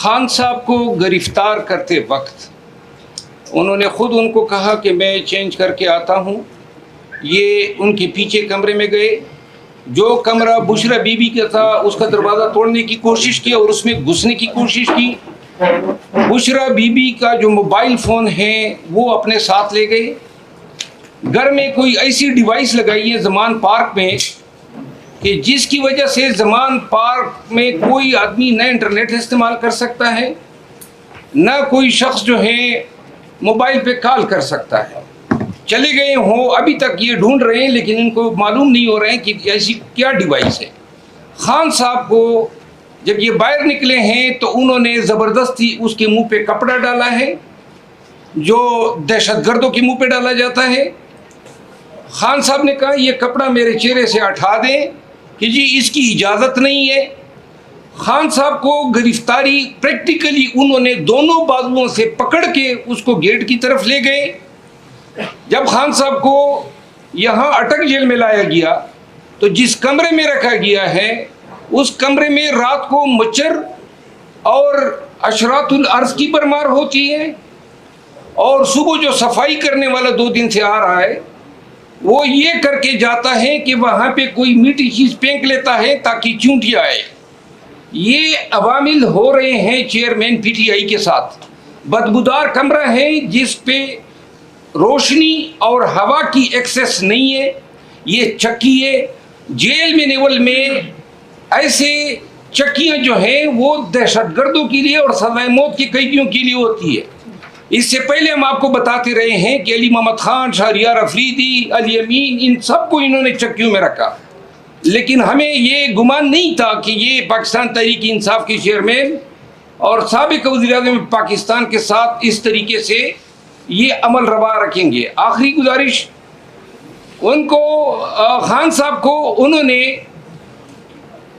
खान साहब को गिरफ्तार करते वक्त उन्होंने ख़ुद उनको कहा कि मैं चेंज करके आता हूँ। ये उनके पीछे कमरे में गए, जो कमरा बुशरा बीबी का था उसका दरवाज़ा तोड़ने की कोशिश की और उसमें घुसने की कोशिश की। बुशरा बीबी का जो मोबाइल फ़ोन है वो अपने साथ ले गए। घर में कोई ऐसी डिवाइस लगाई है ज़मान पार्क में कि जिसकी वजह से ज़मान पार्क में कोई आदमी न इंटरनेट इस्तेमाल कर सकता है, न कोई शख्स जो है मोबाइल पे कॉल कर सकता है। चले गए हों, अभी तक ये ढूंढ रहे हैं लेकिन इनको मालूम नहीं हो रहे हैं कि ऐसी क्या डिवाइस है। खान साहब को जब ये बाहर निकले हैं तो उन्होंने ज़बरदस्ती उसके मुंह पे कपड़ा डाला है जो दहशतगर्दों के मुंह पे डाला जाता है। खान साहब ने कहा ये कपड़ा मेरे चेहरे से हटा दें कि जी इसकी इजाज़त नहीं है। खान साहब को गिरफ्तारी प्रैक्टिकली उन्होंने दोनों बाजुओं से पकड़ के उसको गेट की तरफ ले गए। जब खान साहब को यहाँ अटक जेल में लाया गया तो जिस कमरे में रखा गया है उस कमरे में रात को मच्छर और अशरातुल अर्ज़ की परमार होती है, और सुबह जो सफाई करने वाला 2 दिन से आ रहा है वो ये करके जाता है कि वहाँ पे कोई मीठी चीज़ फेंक लेता है ताकि चूंटियाँ आए। ये अवामिल हो रहे हैं चेयरमैन पीटीआई के साथ। बदबूदार कमरा है जिस पे रोशनी और हवा की एक्सेस नहीं है। ये चक्की है। जेल में नेवल में ऐसे चक्कियाँ जो हैं वो दहशतगर्दों के लिए और सज़ाए मौत के कैदियों के लिए होती है। इससे पहले हम आपको बताते रहे हैं कि अली मोहम्मद खान, शहरियार अफरीदी, अली अमीन, इन सबको इन्होंने चक्कियों में रखा, लेकिन हमें ये गुमान नहीं था कि ये पाकिस्तान तहरीक इंसाफ के चेयरमैन और साबिक वज़ीर-ए-आज़म पाकिस्तान के साथ इस तरीके से ये अमल रवा रखेंगे। आखिरी गुजारिश उनको, खान साहब को उन्होंने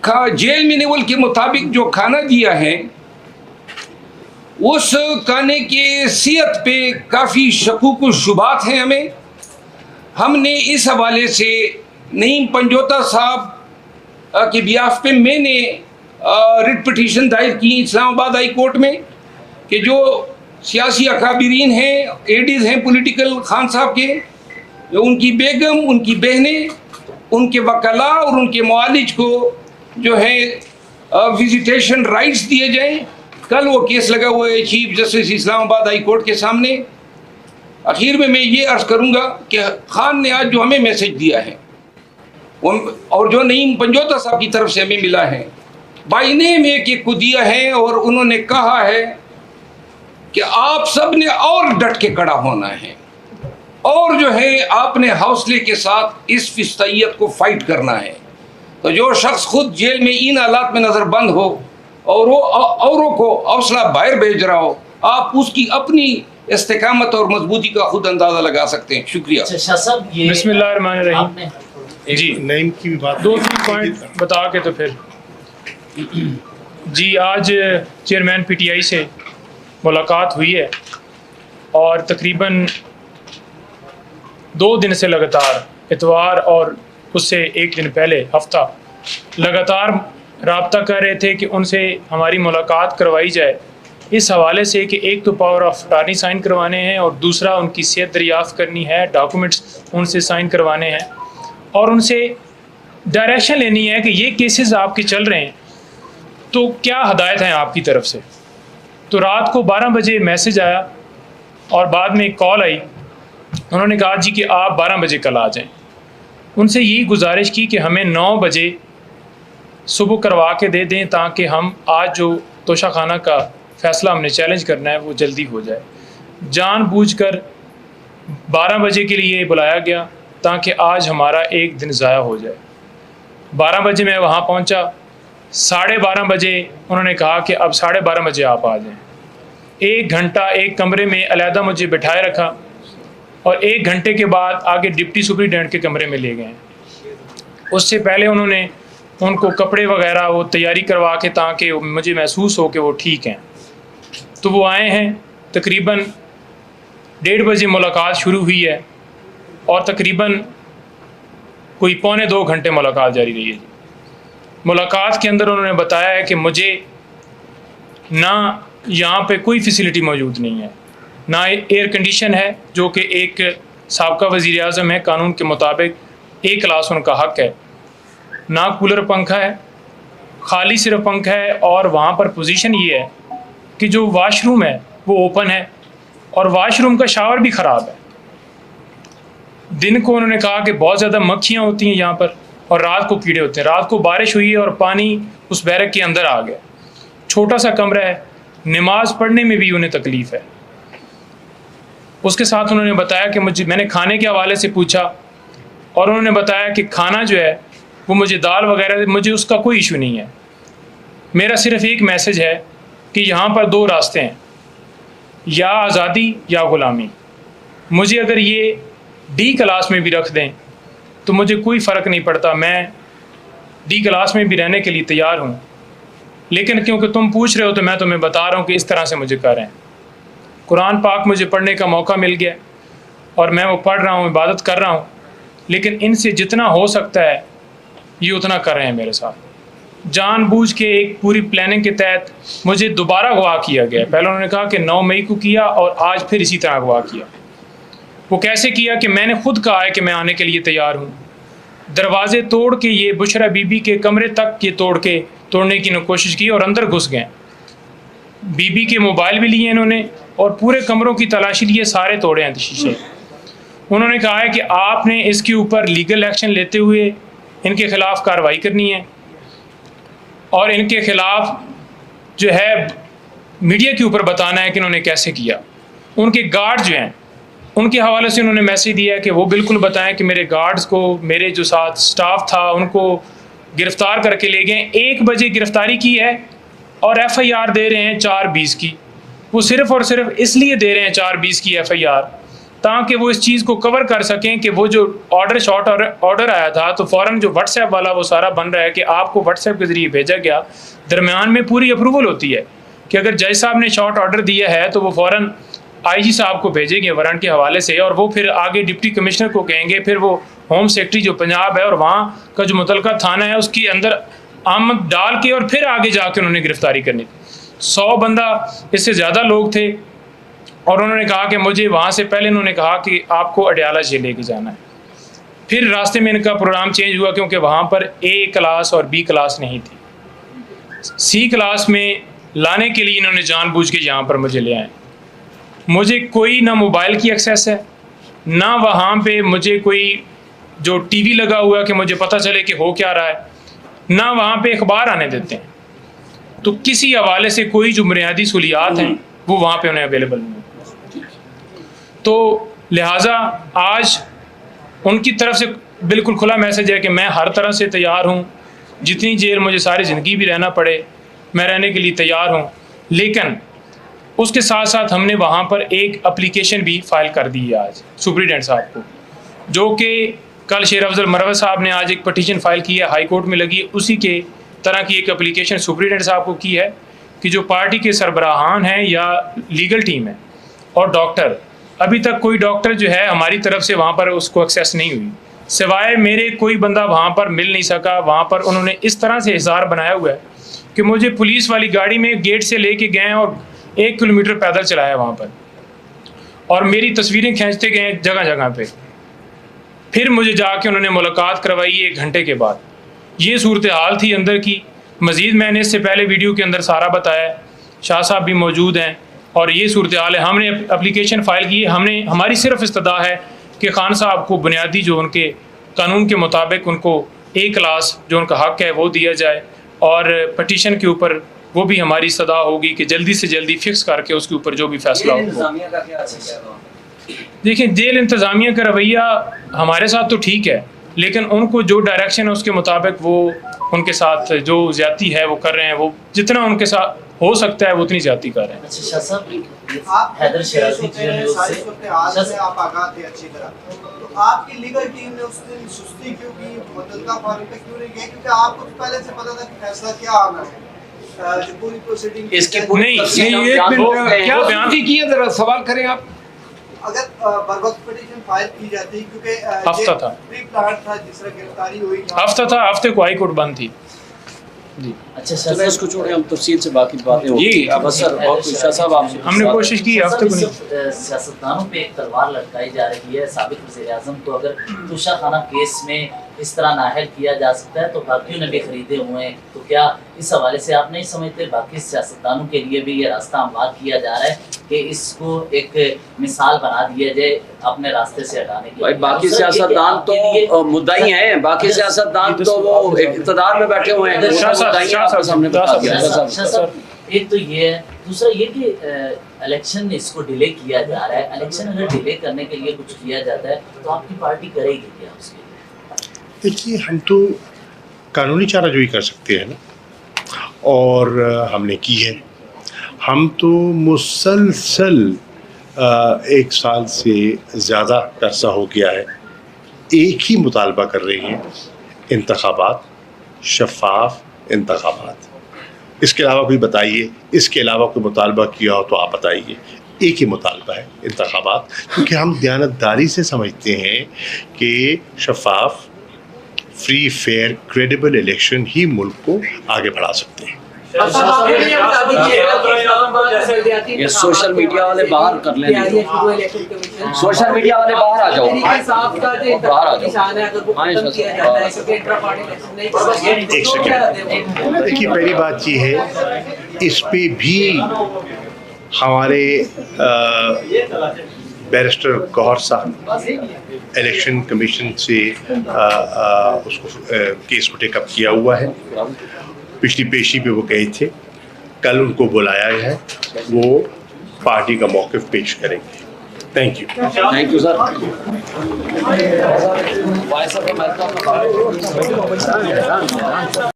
जेल में नेवल के मुताबिक जो खाना दिया है उस खाने के सेहत पे काफ़ी शकूक व शुबात हैं। हमने इस हवाले से नईम पंजोता साहब के बियाफ पे मैंने रिट पिटीशन दायर की इस्लामाबाद हाई कोर्ट में कि जो सियासी अकाबिरीन हैं, एडीज़ हैं पॉलिटिकल खान साहब के, उनकी बेगम, उनकी बहनें, उनके वकला और उनके मुआलिज को जो है विजिटेशन राइट्स दिए जाएं। कल वो केस लगा हुआ है chief justice Islamabad high court के सामने। आखिर में मैं ये अर्ज़ करूँगा कि खान ने आज जो हमें मैसेज दिया है और जो नईम पंजोता साहब की तरफ से हमें मिला है, बाई नेम एक को दिया है और उन्होंने कहा है कि आप सब ने और डट के खड़ा होना है और जो है आपने हौसले के साथ इस फिस्तैयत को फाइट करना है। तो जो शख्स खुद जेल में इन हालात में नज़रबंद हो और वो औरों को हौसला बाहर भेज रहा हो, आप उसकी अपनी इस्तेकामत और मजबूती का खुद अंदाज़ा लगा सकते हैं। शुक्रिया। बिस्मिल्लाहिर्रहमानिर्रहीम। जी नईम की भी बात 2-3 पॉइंट बता के तो फिर जी आज चेयरमैन पीटीआई से मुलाकात हुई है और तकरीबन 2 दिन से लगातार, इतवार और उससे 1 दिन पहले हफ्ता लगातार राब्ता कर रहे थे कि उनसे हमारी मुलाकात करवाई जाए, इस हवाले से कि एक तो पावर ऑफ अटॉर्नी साइन करवाने हैं और दूसरा उनकी सेहत दरियाफ़्त करनी है, डॉक्यूमेंट्स उनसे साइन करवाने हैं और उनसे डायरेक्शन लेनी है कि ये केसेस आपके चल रहे हैं तो क्या हदायत हैं आपकी तरफ से। तो रात को 12 बजे मैसेज आया और बाद में एक कॉल आई, उन्होंने कहा जी कि आप 12 बजे कल आ जाएँ। उनसे यही गुजारिश की कि हमें 9 बजे सुबह करवा के दे दें ताकि हम आज जो तोशाखाना का फ़ैसला हमने चैलेंज करना है वो जल्दी हो जाए। जानबूझकर 12 बजे के लिए बुलाया गया ताकि आज हमारा 1 दिन ज़ाया हो जाए। 12 बजे मैं वहाँ पहुँचा, 12:30 बजे उन्होंने कहा कि अब 12:30 बजे आप आ जाएँ। 1 घंटा एक कमरे में अलहदा मुझे बिठाए रखा और 1 घंटे के बाद आगे डिप्टी सुपरिटेंडेंट के कमरे में ले गए। उससे पहले उन्होंने उनको कपड़े वगैरह वो तैयारी करवा के ताकि मुझे महसूस हो कि वो ठीक हैं। तो वो आए हैं, तकरीबन 1:30 बजे मुलाकात शुरू हुई है और तकरीबन कोई 1.25-2 घंटे मुलाकात जारी रही है। मुलाकात के अंदर उन्होंने बताया है कि मुझे ना यहाँ पे कोई फैसिलिटी मौजूद नहीं है, ना एयर कंडीशन है जो कि एक साबका वज़ीर आज़म है, कानून के मुताबिक A क्लास उनका हक है, ना कूलर पंखा है, खाली सिर्फ पंखा है। और वहाँ पर पोजीशन ये है कि जो वाशरूम है वो ओपन है और वाशरूम का शावर भी ख़राब है। दिन को उन्होंने कहा कि बहुत ज़्यादा मक्खियाँ होती हैं यहाँ पर और रात को कीड़े होते हैं। रात को बारिश हुई है और पानी उस बैरक के अंदर आ गया। छोटा सा कमरा है, नमाज पढ़ने में भी उन्हें तकलीफ़ है। उसके साथ उन्होंने बताया कि मैंने खाने के हवाले से पूछा और उन्होंने बताया कि खाना जो है वो मुझे दाल वगैरह, मुझे उसका कोई इशू नहीं है। मेरा सिर्फ़ एक मैसेज है कि यहाँ पर दो रास्ते हैं, या आज़ादी या ग़ुलामी। मुझे अगर ये D क्लास में भी रख दें तो मुझे कोई फ़र्क नहीं पड़ता, मैं D क्लास में भी रहने के लिए तैयार हूँ। लेकिन क्योंकि तुम पूछ रहे हो तो मैं तुम्हें बता रहा हूँ कि इस तरह से मुझे करें। कुरान पाक मुझे पढ़ने का मौका मिल गया और मैं वो पढ़ रहा हूँ, इबादत कर रहा हूँ, लेकिन इनसे जितना हो सकता है ये उतना कर रहे हैं मेरे साथ। जानबूझ के एक पूरी प्लानिंग के तहत मुझे दोबारा अगवा किया गया। पहले उन्होंने कहा कि 9 मई को किया और आज फिर इसी तरह अगवा किया। वो कैसे किया कि मैंने खुद कहा है कि मैं आने के लिए तैयार हूँ। दरवाजे तोड़ के ये बुशरा बीबी के कमरे तक ये तोड़ने की कोशिश की और अंदर घुस गए। बीबी के मोबाइल भी लिए इन्होंने और पूरे कमरों की तलाशी लिए, सारे तोड़े हैं शीशे। उन्होंने कहा है कि आपने इसके ऊपर लीगल एक्शन लेते हुए इनके ख़िलाफ़ कार्रवाई करनी है और इनके ख़िलाफ़ जो है मीडिया के ऊपर बताना है कि इन्होंने कैसे किया। उनके गार्ड जो हैं उनके हवाले से उन्होंने मैसेज दिया है कि वो बिल्कुल बताएं कि मेरे गार्ड्स को, मेरे जो साथ स्टाफ था उनको गिरफ़्तार करके ले गए। 1 बजे गिरफ़्तारी की है और FIR दे रहे हैं 4:20 की। वो सिर्फ़ और सिर्फ इसलिए दे रहे हैं 4:20 की FIR ताकि वो इस चीज़ को कवर कर सकें कि वो जो ऑर्डर आया था तो फ़ौरन जो WhatsApp वाला वो सारा बन रहा है कि आपको WhatsApp के ज़रिए भेजा गया। दरमियान में पूरी अप्रूवल होती है कि अगर जज साहब ने शॉर्ट ऑर्डर दिया है तो वो फ़ौरन IG साहब को भेजेंगे वारंट के हवाले से और वो फिर आगे डिप्टी कमिश्नर को कहेंगे, फिर वो होम सेक्रेटरी जो पंजाब है और वहाँ का जो मुतलका थाना है उसके अंदर आमद डाल के और फिर आगे जाके उन्होंने गिरफ़्तारी करनी थी। 100 बंदा, इससे ज़्यादा लोग थे और उन्होंने कहा कि मुझे वहाँ से पहले उन्होंने कहा कि आपको अडयाला जेल लेके जाना है। फिर रास्ते में इनका प्रोग्राम चेंज हुआ क्योंकि वहाँ पर A क्लास और B क्लास नहीं थी। C क्लास में लाने के लिए इन्होंने जानबूझ के यहाँ पर मुझे ले आए। मुझे कोई ना मोबाइल की एक्सेस है, ना वहाँ पे मुझे कोई जो TV लगा हुआ है कि मुझे पता चले कि हो क्या रहा है, ना वहाँ पे अखबार आने देते हैं। तो किसी हवाले से कोई जो बुनियादी सहूलियात हैं वो वहाँ पे उन्हें अवेलेबल नहीं। तो लिहाजा आज उनकी तरफ से बिल्कुल खुला मैसेज है कि मैं हर तरह से तैयार हूँ, जितनी जेल मुझे सारी ज़िंदगी भी रहना पड़े मैं रहने के लिए तैयार हूँ। लेकिन उसके साथ साथ हमने वहाँ पर एक एप्लीकेशन भी फ़ाइल कर दी है आज सुप्रीडेंट साहब को, जो कि कल शेर अफजल मरवत साहब ने आज एक पटिशन फ़ाइल की है, हाई कोर्ट में लगी है। उसी के तरह की एक एप्लीकेशन सुप्रीडेंट साहब को की है कि जो पार्टी के सरबराहान हैं या लीगल टीम है और डॉक्टर, अभी तक कोई डॉक्टर जो है हमारी तरफ से वहाँ पर उसको एक्सेस नहीं हुई, सिवाय मेरे कोई बंदा वहाँ पर मिल नहीं सका। वहाँ पर उन्होंने इस तरह से इज़हार बनाया हुआ है कि मुझे पुलिस वाली गाड़ी में गेट से लेके गए और 1 किलोमीटर पैदल चलाया वहाँ पर और मेरी तस्वीरें खींचते गए जगह जगह पे। फिर मुझे जाके उन्होंने मुलाकात करवाई 1 घंटे के बाद। ये सूरत हाल थी अंदर की। मज़ीद मैंने इससे पहले वीडियो के अंदर सारा बताया, शाह साहब भी मौजूद हैं और ये सूरत हाल है। हमने एप्लीकेशन फ़ाइल की है, हमारी सिर्फ इस्तदा है कि खान साहब को बुनियादी जो उनके कानून के मुताबिक उनको A क्लास जो उनका हक़ है वो दिया जाए और पटिशन के ऊपर वो भी हमारी सदा होगी कि जल्दी से जल्दी फिक्स करके उसके ऊपर जो भी फैसला हो। देखिए, जेल इंतज़ामिया का रवैया हमारे साथ तो ठीक है, लेकिन उनको जो डायरेक्शन है उसके मुताबिक वो उनके साथ जो ज़्यादती है वो कर रहे हैं। वो जितना उनके साथ हो सकता है वो उतनी ज़्यादती कर रहे हैं। अच्छा शाह साहब, आप हैदर शराजी आप आगाह थे अच्छी तरह, तो आपकी लीगल टीम ने उस दिन सुस्ती क्यों की, मुतल्लिका फारूक पे क्यों नहीं गए? क्योंकि आपको तो पहले से पता था कि फैसला क्या आना है। जो पूरी प्रोसीडिंग इसकी नहीं, एक मिनट, क्या बयान किया, जरा सवाल करें आप। अगर बर वक्त पिटीशन फाइल की जाती, क्योंकि हफ्ता था, प्री प्लान था, जिस तरह गिरफ्तारी हुई, हफ्ता था, हफ्ते को हाई कोर्ट बंद थी। अच्छा शाह इसको छोड़े हम तफसील से बाकी बातें होंगी। जी, अब बस सर और कुछ शाह साहब आपसे हमने कोशिश की हफ्ते को नहीं। सियासतदानों पे एक तलवार लटकाई जा रही है। साबिक वज़ीर-ए-आज़म को अगर तोशाखाना केस में इस तरह नाअहल किया जा सकता है तो बाकियों ने भी खरीदे हुए हैं, तो क्या इस हवाले से आप नहीं समझते बाकी सियासतदानों के लिए भी ये रास्ता हमवार किया जा रहा है कि इसको एक मिसाल बना दिया जाए अपने रास्ते से हटाने की? भाई बाकी सियासतदान तो मुद्दाई हैं, बाकी सियासतदान तो वो इक़्तिदार में बैठे हुए हैं, आपके सामने बता दिया। शाह साहब, एक तो ये है, दूसरा ये कि इलेक्शन इसको डिले किया जा रहा है। इलेक्शन अगर डिले करने के लिए कुछ किया जाता है तो आपकी पार्टी करेगी क्या उसके लिए? देखिए, हम तो कानूनी चाराजोई कर सकते हैं ना, और हमने की है। हम तो मुसलसल 1 साल से ज़्यादा अरसा हो गया है एक ही मुतालबा कर रही हैं, इंतखाबात, शफाफ इंतखाबात। इसके अलावा कोई बताइए, इसके अलावा कोई मुतालबा किया हो तो आप बताइए। एक ही मुतालबा है, इंतखाबात, क्योंकि हम दयानतदारी से समझते हैं कि शफाफ, फ्री, फेयर, क्रेडिबल इलेक्शन ही मुल्क को आगे बढ़ा सकते हैं। ये सोशल मीडिया वाले बाहर कर लें, सोशल मीडिया वाले बाहर आ जाओ, बाहर आ जाओ। एक सेकेंड, देखिए, पहली बात ये है, इस पे भी हमारे बैरिस्टर गौहर साहब इलेक्शन कमीशन से उसको केस को टेकअप किया हुआ है। पिछली पेशी पे वो गए थे, कल उनको बुलाया है, वो पार्टी का मौक़िफ़ पेश करेंगे। Thank you sir.